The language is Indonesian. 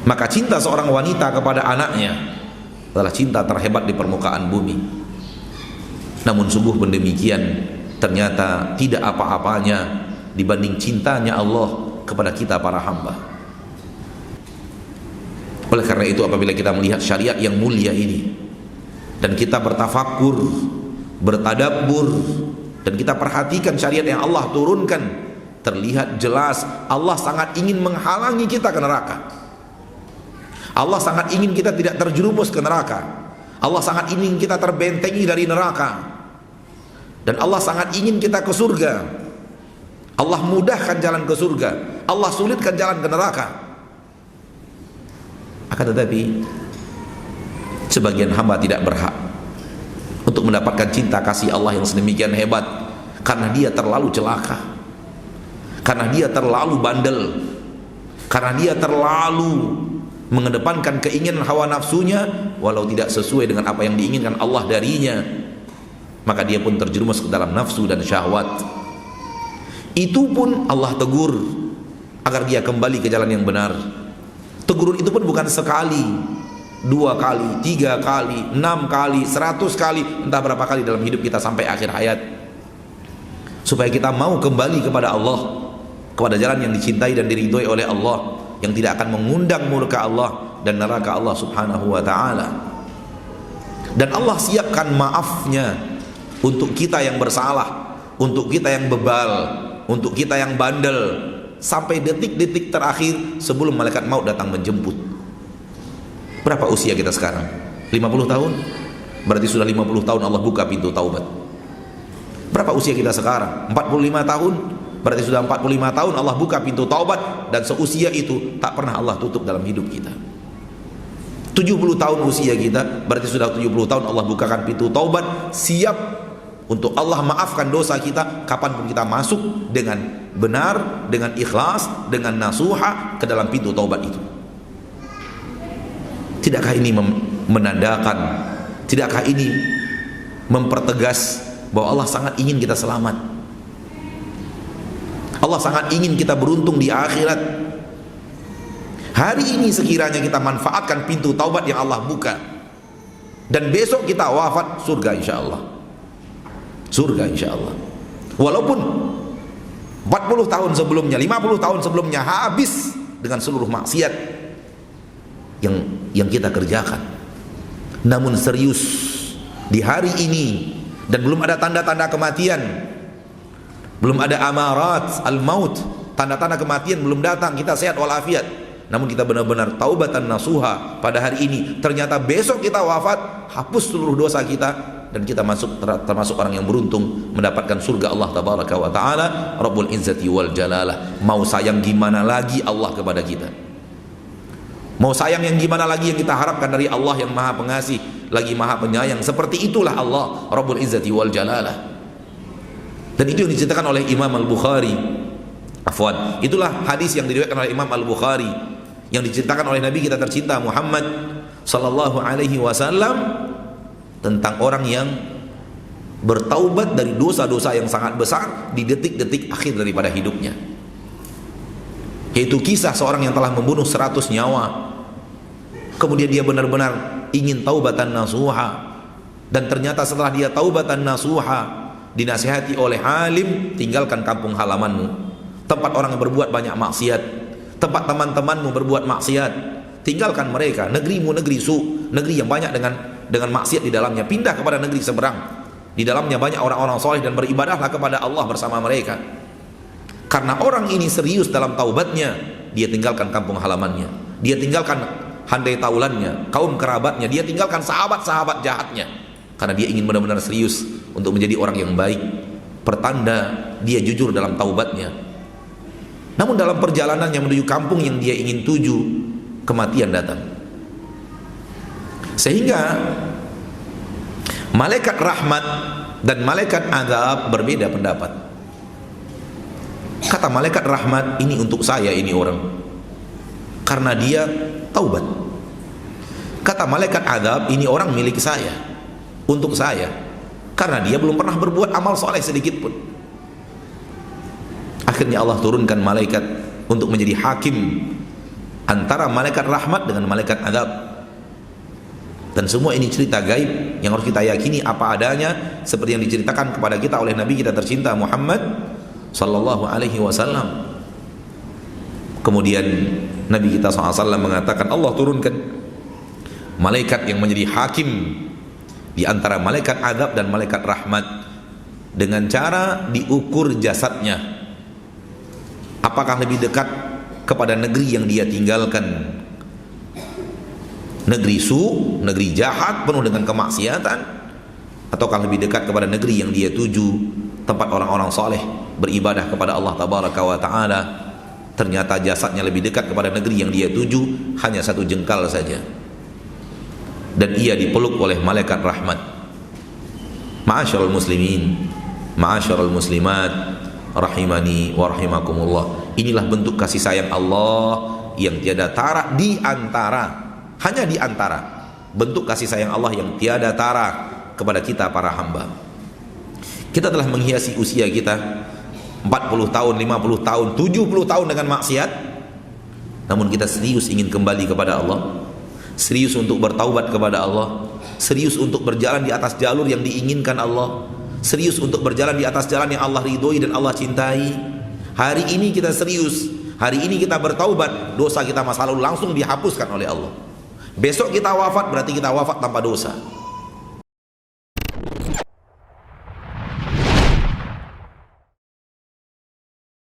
Maka cinta seorang wanita kepada anaknya adalah cinta terhebat di permukaan bumi. Namun sungguh pun demikian, ternyata tidak apa-apanya dibanding cintanya Allah kepada kita para hamba. Oleh karena itu, apabila kita melihat syariat yang mulia ini dan kita bertafakur, bertadabbur, dan kita perhatikan syariat yang Allah turunkan, terlihat jelas Allah sangat ingin menghalangi kita ke neraka. Allah sangat ingin kita tidak terjerumus ke neraka. Allah sangat ingin kita terbentengi dari neraka. Dan Allah sangat ingin kita ke surga. Allah mudahkan jalan ke surga, Allah sulitkan jalan ke neraka. Akan tetapi sebagian hamba tidak berhak untuk mendapatkan cinta kasih Allah yang sedemikian hebat, karena dia terlalu celaka, karena dia terlalu bandel, karena dia terlalu mengedepankan keinginan hawa nafsunya walau tidak sesuai dengan apa yang diinginkan Allah darinya. Maka dia pun terjerumus ke dalam nafsu dan syahwat. Itu pun Allah tegur agar dia kembali ke jalan yang benar. Teguran itu pun bukan sekali, 2 kali, 3 kali, 6 kali, 100 kali, entah berapa kali dalam hidup kita sampai akhir hayat, supaya kita mau kembali kepada Allah, kepada jalan yang dicintai dan diridhoi oleh Allah, yang tidak akan mengundang murka Allah dan neraka Allah subhanahu wa ta'ala. Dan Allah siapkan maafnya untuk kita yang bersalah, untuk kita yang bebal, untuk kita yang bandel, sampai detik-detik terakhir sebelum malaikat maut datang menjemput. Berapa usia kita sekarang? 50 tahun? Berarti sudah 50 tahun Allah buka pintu taubat. Berapa usia kita sekarang? 45 tahun? Berarti sudah 45 tahun Allah buka pintu taubat, dan seusia itu tak pernah Allah tutup dalam hidup kita. 70 tahun usia kita, berarti sudah 70 tahun Allah bukakan pintu taubat, siap untuk Allah maafkan dosa kita kapanpun kita masuk dengan benar, dengan ikhlas, dengan nasuha ke dalam pintu taubat itu. Tidakkah ini menandakan, tidakkah ini mempertegas bahwa Allah sangat ingin kita selamat, Allah sangat ingin kita beruntung di akhirat. Hari ini sekiranya kita manfaatkan pintu taubat yang Allah buka, dan besok kita wafat, surga insya Allah, surga insya Allah. Walaupun 40 tahun sebelumnya, 50 tahun sebelumnya habis dengan seluruh maksiat yang kita kerjakan, namun serius di hari ini, dan belum ada tanda-tanda kematian, belum ada amarat al-maut, tanda-tanda kematian belum datang, kita sehat walafiat, namun kita benar-benar taubatan nasuha pada hari ini, ternyata besok kita wafat, hapus seluruh dosa kita, dan kita termasuk orang yang beruntung mendapatkan surga Allah tabaraka wa ta'ala Rabbul Izzati wal Jalalah. Mau sayang gimana lagi Allah kepada kita? Mau sayang yang gimana lagi yang kita harapkan dari Allah yang maha pengasih lagi maha penyayang? Seperti itulah Allah Rabbul Izzati wal Jalalah. Dan itu yang diceritakan oleh Imam Al-Bukhari. Afwan, itulah hadis yang diriwayatkan oleh Imam Al-Bukhari, yang diceritakan oleh Nabi kita tercinta Muhammad sallallahu alaihi wasallam tentang orang yang bertaubat dari dosa-dosa yang sangat besar di detik-detik akhir daripada hidupnya, yaitu kisah seorang yang telah membunuh 100 nyawa, kemudian dia benar-benar ingin taubatan nasuha, dan ternyata setelah dia taubatan nasuha, dinasihati oleh alim, tinggalkan kampung halamanmu, tempat orang yang berbuat banyak maksiat, tempat teman-temanmu berbuat maksiat, tinggalkan mereka. Negerimu negeri negeri yang banyak dengan maksiat di dalamnya, pindah kepada negeri seberang, di dalamnya banyak orang-orang soleh, dan beribadahlah kepada Allah bersama mereka. Karena orang ini serius dalam taubatnya, dia tinggalkan kampung halamannya, dia tinggalkan handai taulannya, kaum kerabatnya, dia tinggalkan sahabat-sahabat jahatnya, karena dia ingin benar-benar serius untuk menjadi orang yang baik, pertanda dia jujur dalam taubatnya. Namun dalam perjalanannya menuju kampung yang dia ingin tuju, kematian datang, sehingga malaikat rahmat dan malaikat azab berbeda pendapat. Kata malaikat rahmat, ini untuk saya ini orang, karena dia taubat. Kata malaikat azab, ini orang milik saya, untuk saya, karena dia belum pernah berbuat amal soleh sedikit pun. Akhirnya Allah turunkan malaikat untuk menjadi hakim antara malaikat rahmat dengan malaikat azab. Dan semua ini cerita gaib yang harus kita yakini apa adanya, seperti yang diceritakan kepada kita oleh Nabi kita tercinta Muhammad sallallahu alaihi wasallam. Kemudian Nabi kita SAW mengatakan Allah turunkan malaikat yang menjadi hakim di antara malaikat azab dan malaikat rahmat dengan cara diukur jasadnya, apakah lebih dekat kepada negeri yang dia tinggalkan, negeri negeri jahat penuh dengan kemaksiatan, ataukah lebih dekat kepada negeri yang dia tuju, tempat orang-orang saleh beribadah kepada Allah tabaraka wa taala. Ternyata jasadnya lebih dekat kepada negeri yang dia tuju hanya 1 jengkal saja, dan ia dipeluk oleh malaikat rahmat. Ma'asyiral muslimin, ma'asyiral muslimat, rahimani wa rahimakumullah. Inilah bentuk kasih sayang Allah yang tiada tara di antara, hanya di antara bentuk kasih sayang Allah yang tiada tara kepada kita para hamba. Kita telah menghiasi usia kita 40 tahun, 50 tahun, 70 tahun dengan maksiat, namun kita serius ingin kembali kepada Allah, serius untuk bertaubat kepada Allah, serius untuk berjalan di atas jalur yang diinginkan Allah, serius untuk berjalan di atas jalan yang Allah ridhoi dan Allah cintai. Hari ini kita serius, hari ini kita bertaubat, dosa kita masa lalu langsung dihapuskan oleh Allah. Besok kita wafat berarti kita wafat tanpa dosa.